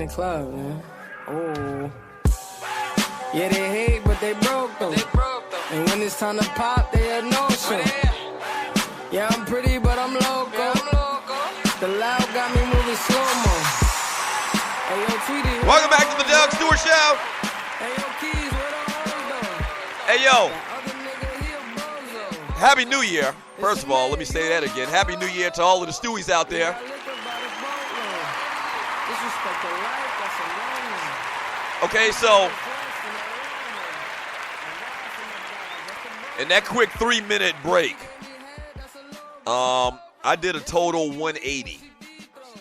the club, man. Oh. Yeah, they hate, but they broke though. And when it's time to pop, they have no show. Yeah, I'm pretty, but I'm loco. The loud got me moving slow-mo. Hey, yo, Tweety. Welcome back to the Doug Stewart Show. Hey, yo, Keys, where the hoes though? Hey, yo. That other nigga, he a bozo. Happy New Year. First of all, let me say that again. Happy New Year to all of the Stewies out there. Okay, so in that quick 3-minute break, I did a total 180.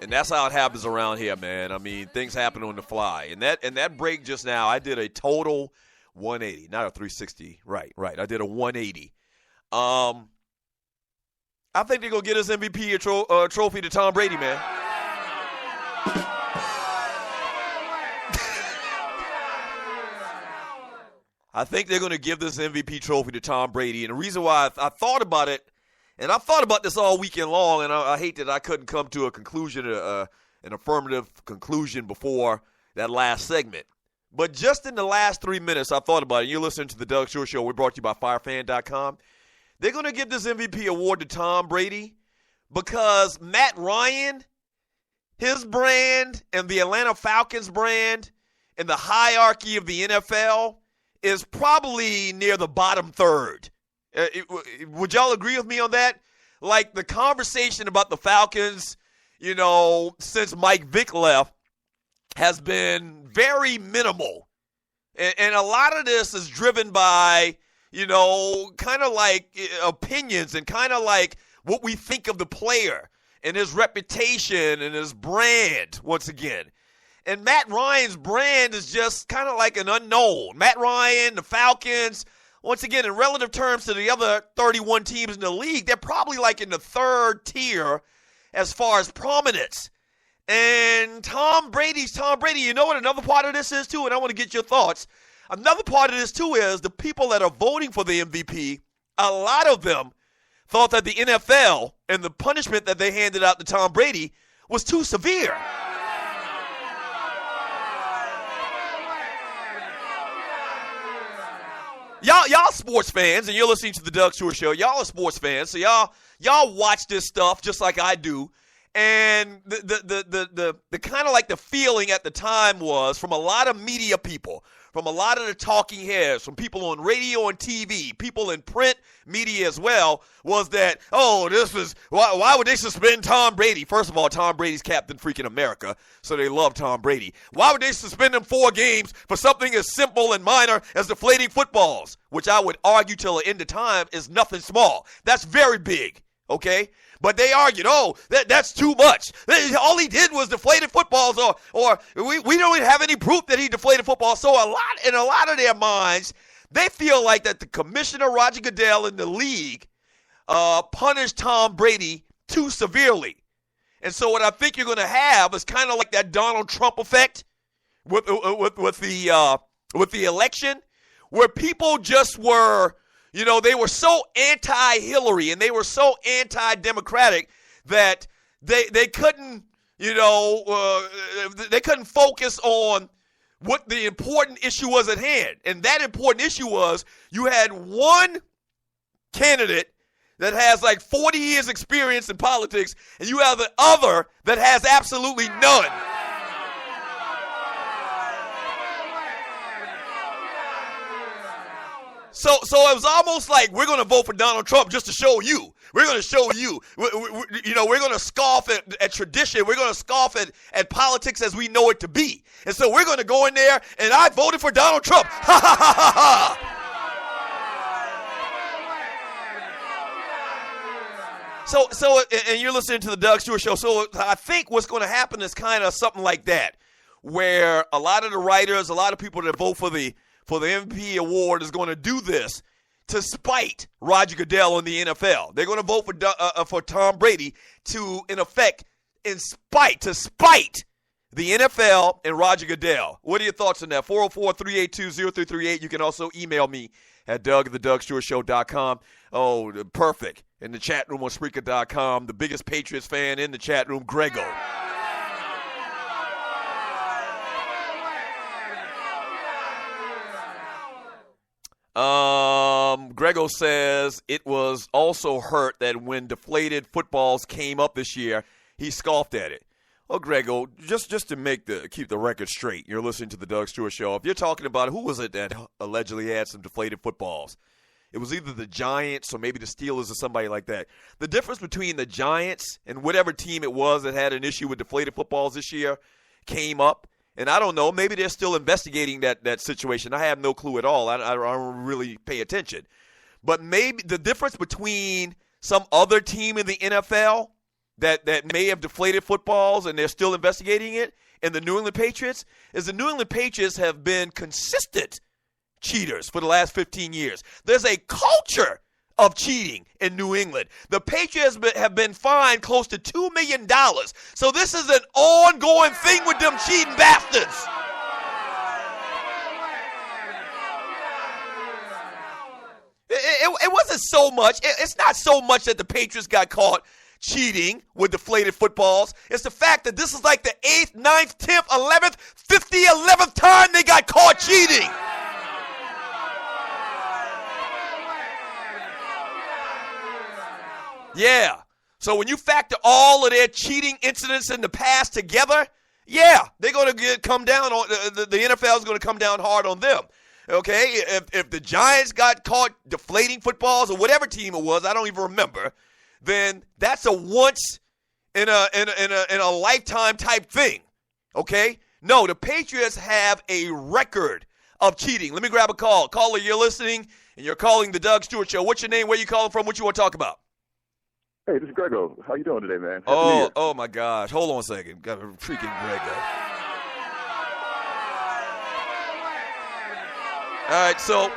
And that's how it happens around here, man. I mean, things happen on the fly. And that break just now, I did a total 180, not a 360. Right. I did a 180. I think they're going to get us MVP trophy to Tom Brady, man. I think they're going to give this MVP trophy to Tom Brady. And the reason why I thought about it, and I've thought about this all weekend long, and I hate that I couldn't come to a conclusion, an affirmative conclusion before that last segment. But just in the last 3 minutes, I thought about it. You're listening to the Doug Stewart Show. We're brought to you by FireFan.com. They're going to give this MVP award to Tom Brady because Matt Ryan, his brand, and the Atlanta Falcons brand, and the hierarchy of the NFL is probably near the bottom third. Would y'all agree with me on that? Like the conversation about the Falcons, since Mike Vick left, has been very minimal. And a lot of this is driven by, kind of like opinions and kind of like what we think of the player and his reputation and his brand once again. And Matt Ryan's brand is just kind of like an unknown. Matt Ryan, the Falcons, once again, in relative terms to the other 31 teams in the league, they're probably like in the third tier as far as prominence. And Tom Brady's Tom Brady. You know what another part of this is, too? And I want to get your thoughts. Another part of this, too, is the people that are voting for the MVP, a lot of them thought that the NFL and the punishment that they handed out to Tom Brady was too severe. Y'all sports fans, and you're listening to the Doug Stewart Show. Y'all are sports fans, so y'all watch this stuff just like I do. And the kind of like the feeling at the time was from a lot of media people, from a lot of the talking heads, from people on radio and TV, people in print media as well, was that, why would they suspend Tom Brady? First of all, Tom Brady's Captain freaking America, so they love Tom Brady. Why would they suspend him 4 games for something as simple and minor as deflating footballs, which I would argue till the end of time is nothing small. That's very big, okay? But they argued, that's too much. All he did was deflated footballs, or we don't even have any proof that he deflated footballs. So in a lot of their minds, they feel like that the commissioner, Roger Goodell, and the league punished Tom Brady too severely. And so what I think you're going to have is kind of like that Donald Trump effect with the election, where people just were, they were so anti-Hillary and they were so anti-democratic that they couldn't, they couldn't focus on what the important issue was at hand. And that important issue was you had one candidate that has like 40 years experience in politics, and you have the other that has absolutely none. So it was almost like we're going to vote for Donald Trump just to show you. We're going to show you. We're going to scoff at tradition. We're going to scoff at politics as we know it to be. And so we're going to go in there, and I voted for Donald Trump. Ha, ha, ha, ha, ha. So, and you're listening to the Doug Stewart Show. So I think what's going to happen is kind of something like that, where a lot of the writers, a lot of people that vote for the MVP award is going to do this to spite Roger Goodell in the NFL. They're going to vote for Tom Brady to spite the NFL and Roger Goodell. What are your thoughts on that? 404-382-0338. You can also email me at doug@thedougstewartshow.com. Oh, perfect. In the chat room on Spreaker.com, the biggest Patriots fan in the chat room, Grego. Grego says it was also hurt that when deflated footballs came up this year, he scoffed at it. Well, Grego, just to keep the record straight, you're listening to the Doug Stewart Show. If you're talking about who was it that allegedly had some deflated footballs, it was either the Giants or maybe the Steelers or somebody like that. The difference between the Giants and whatever team it was that had an issue with deflated footballs this year came up. And I don't know, maybe they're still investigating that situation. I have no clue at all. I don't really pay attention. But maybe the difference between some other team in the NFL that may have deflated footballs and they're still investigating it and the New England Patriots is the New England Patriots have been consistent cheaters for the last 15 years. There's a culture of cheating in New England. The Patriots have been fined close to $2 million. So this is an ongoing thing with them cheating bastards. It wasn't so much. It's not so much that the Patriots got caught cheating with deflated footballs. It's the fact that this is like the 8th, 9th, 10th, 11th, 11th time they got caught cheating. Yeah. So when you factor all of their cheating incidents in the past together, yeah, they're going to come down on the NFL is going to come down hard on them. Okay, if the Giants got caught deflating footballs or whatever team it was, I don't even remember, then that's a once in a lifetime type thing. Okay? No, the Patriots have a record of cheating. Let me grab a call. Caller, you're listening and you're calling the Doug Stewart Show. What's your name? Where you calling from? What you want to talk about? Hey, this is Grego. How you doing today, man? Oh my gosh. Hold on a second. Got a freaking Grego. All right, so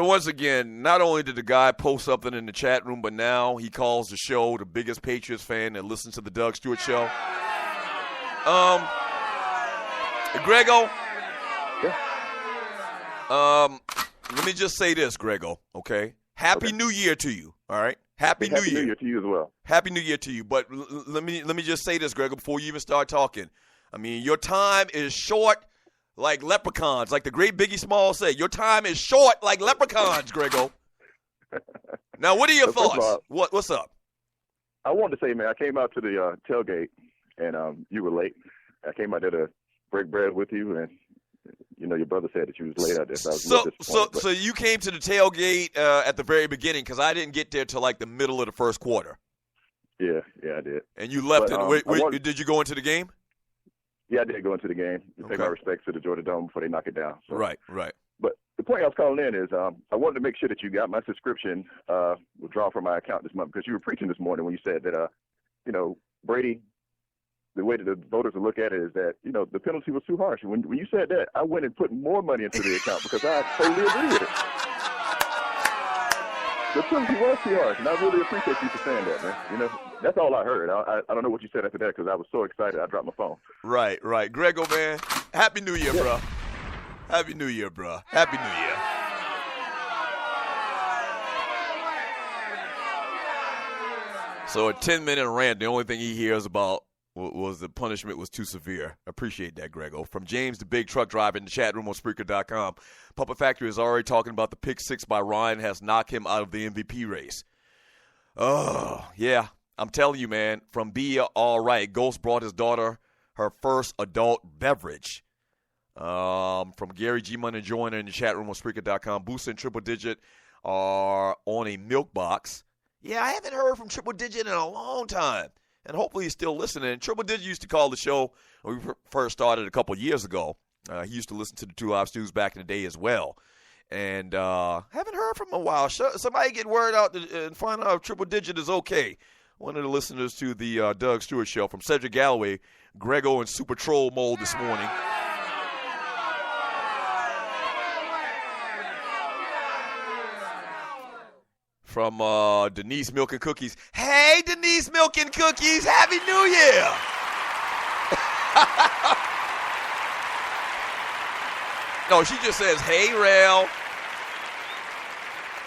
once again, not only did the guy post something in the chat room, but now he calls the show the biggest Patriots fan that listens to the Doug Stewart Show. Grego. Yeah. Let me just say this, Grego, okay? Happy New Year to you, all right? Happy New Year. New Year to you as well. Happy New Year to you. But let me just say this, Grego, before you even start talking. I mean, your time is short like leprechauns, like the great Biggie Smalls said. Your time is short like leprechauns, Grego. Now, what are your thoughts? What's up? I wanted to say, man, I came out to the tailgate, and you were late. I came out there to break bread with you, and you know your brother said that you was late out there. So you came to the tailgate at the very beginning because I didn't get there till like the middle of the first quarter. Yeah, I did. And you left. Did you go into the game? Yeah, I did go into the game to pay my respects to the Georgia Dome before they knock it down. So. Right. But the point I was calling in is I wanted to make sure that you got my subscription withdrawn from my account this month because you were preaching this morning when you said that, Brady, the way that the voters will look at it is that, the penalty was too harsh. When you said that, I went and put more money into the account because I totally agree with it. The penalty was too harsh, and I really appreciate you for saying that, man. That's all I heard. I don't know what you said after that because I was so excited I dropped my phone. Right. Grego, man, Happy New Year, bro. Happy New Year, bro. Happy New Year. So a 10-minute rant, the only thing he hears about was the punishment was too severe. I appreciate that, Grego. From James, the big truck driver, in the chat room on Spreaker.com. Puppet Factory is already talking about the pick six by Ryan has knocked him out of the MVP race. Oh, yeah. I'm telling you, man, from Be All Right, Ghost brought his daughter her first adult beverage. From Gary G. Money Joyner in the chat room on Spreaker.com. Boost and Triple Digit are on a milk box. Yeah, I haven't heard from Triple Digit in a long time. And hopefully he's still listening. Triple Digit used to call the show when we first started a couple years ago. He used to listen to the Two Live Stews back in the day as well. And haven't heard from him in a while. Somebody get word out and find out if Triple Digit is okay. One of the listeners to the Doug Stewart Show from Cedric Galloway, Grego in Super Troll mode this morning. From Denise Milk and Cookies. Hey, Denise Milk and Cookies, Happy New Year! No, she just says, hey, Rail.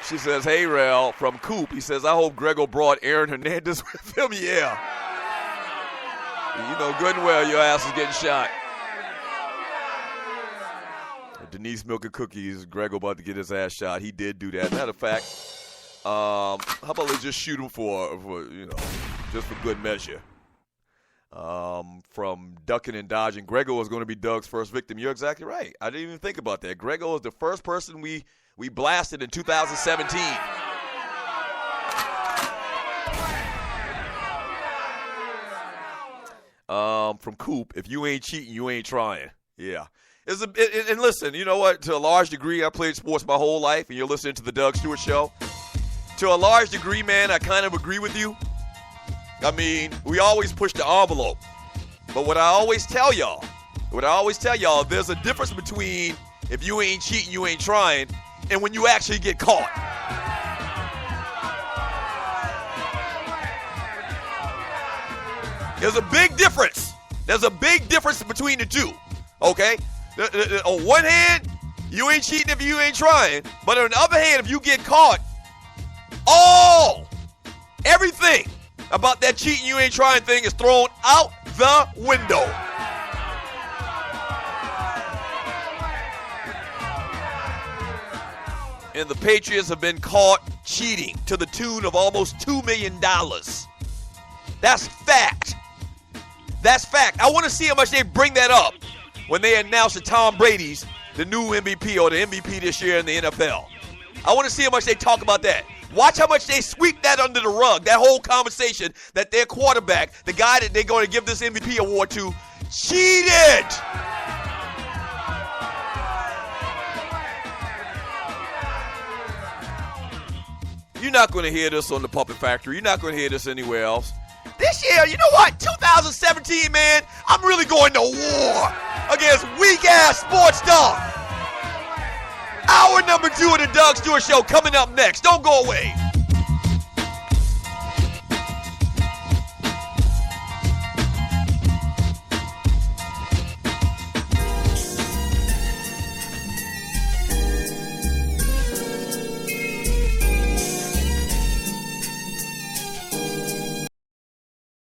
She says, hey, Rail. From Coop, he says, I hope Grego brought Aaron Hernandez with him. Yeah. You know good and well your ass is getting shot. Denise milking cookies. Grego about to get his ass shot. He did do that. Matter of fact, how about they just shoot him for just for good measure? From ducking and dodging. Grego is going to be Doug's first victim. You're exactly right. I didn't even think about that. Grego is the first person we blasted in 2017. From Coop, if you ain't cheating, you ain't trying. Yeah. And listen, you know what? To a large degree, I played sports my whole life, and you're listening to the Doug Stewart Show. To a large degree, man, I kind of agree with you. I mean, we always push the envelope. But what I always tell y'all, there's a difference between if you ain't cheating, you ain't trying, and when you actually get caught. There's a big difference. There's a big difference between the two, okay? On one hand, you ain't cheating if you ain't trying. But on the other hand, if you get caught, everything about that cheating you ain't trying thing is thrown out the window. And the Patriots have been caught cheating to the tune of almost $2 million. That's fact. That's fact. I want to see how much they bring that up when they announce that Tom Brady's the new MVP or the MVP this year in the NFL. I want to see how much they talk about that. Watch how much they sweep that under the rug, that whole conversation that their quarterback, the guy that they're going to give this MVP award to, cheated. You're not going to hear this on the Puppet Factory. You're not going to hear this anywhere else. This year, you know what? 2017, man, I'm really going to war against weak-ass sports stuff. Hour number 2 of the Doug Stewart Show coming up next. Don't go away.